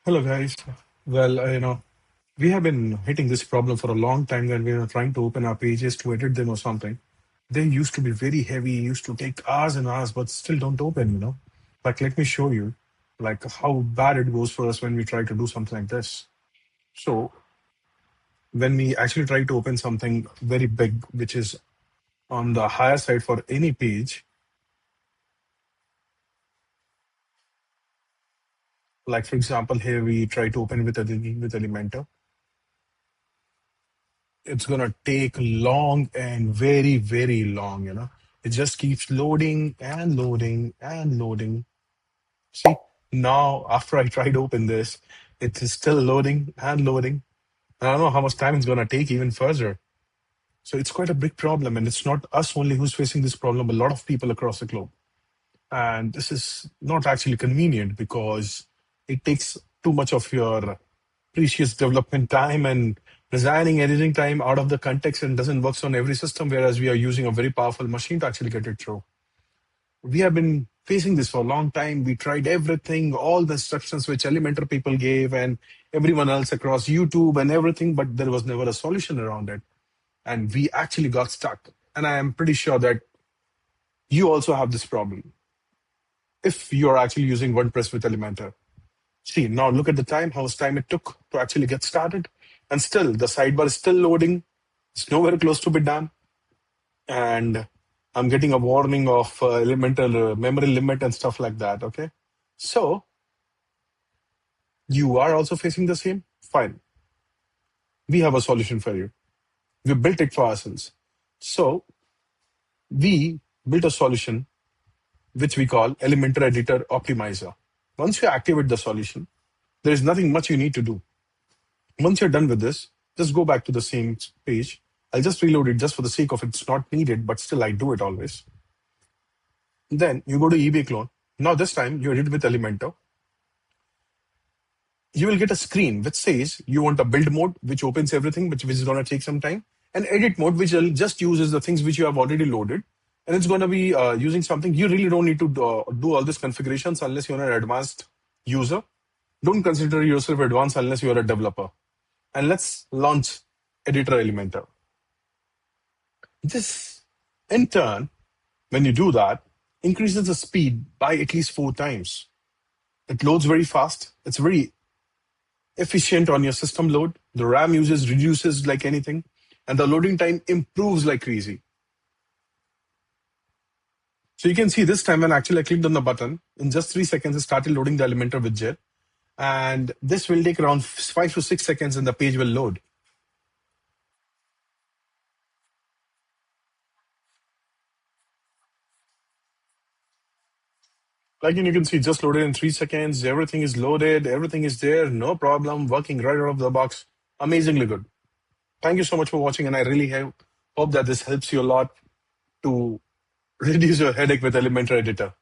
Hello, guys. Well, we have been hitting this problem for a long time when we are trying to open our pages to edit them or something. They used to be very heavy, used to take hours and hours, but still don't open. Like, let me show you, like, how bad it goes for us when we try to do something like this. So, when we actually try to open something very big, which is on the higher side for any page, like, for example, here we try to open with Elementor. It's gonna take long and very, very long. It just keeps loading and loading and loading. See, now after I tried to open this, it is still loading and loading. I don't know how much time it's gonna take even further. So it's quite a big problem, and it's not us only who's facing this problem, a lot of people across the globe. And this is not actually convenient because it takes too much of your precious development time and designing editing time out of the context and doesn't work on every system, whereas we are using a very powerful machine to actually get it through. We have been facing this for a long time. We tried everything, all the instructions which Elementor people gave and everyone else across YouTube and everything, but there was never a solution around it. And we actually got stuck. And I am pretty sure that you also have this problem if you're actually using WordPress with Elementor. See, now look at the time, how much time it took to actually get started. And still, the sidebar is still loading. It's nowhere close to be done. And I'm getting a warning of Elementor memory limit and stuff like that, okay? So, you are also facing the same? Fine. We have a solution for you. We built it for ourselves. So, we built a solution which we call Elementor Editor Optimizer. Once you activate the solution, there is nothing much you need to do. Once you're done with this, just go back to the same page. I'll just reload it just for the sake of it's not needed, but still I do it always. Then you go to eBay clone. Now this time you edit with Elementor. You will get a screen which says you want a build mode, which opens everything, which is going to take some time, and edit mode, which just uses the things which you have already loaded. And it's going to be using something. You really don't need to do all these configurations unless you're an advanced user. Don't consider yourself advanced unless you're a developer. And let's launch Editor Elementor. This, in turn, when you do that, increases the speed by at least 4 times. It loads very fast. It's very efficient on your system load. The RAM usage reduces like anything, and the loading time improves like crazy. So you can see this time when actually I clicked on the button, in just 3 seconds, it started loading the Elementor widget. And this will take around 5 to 6 seconds and the page will load. Like you can see, just loaded in 3 seconds. Everything is loaded. Everything is there. No problem. Working right out of the box. Amazingly good. Thank you so much for watching. And I really hope that this helps you a lot to reduce your headache with Elementor Editor.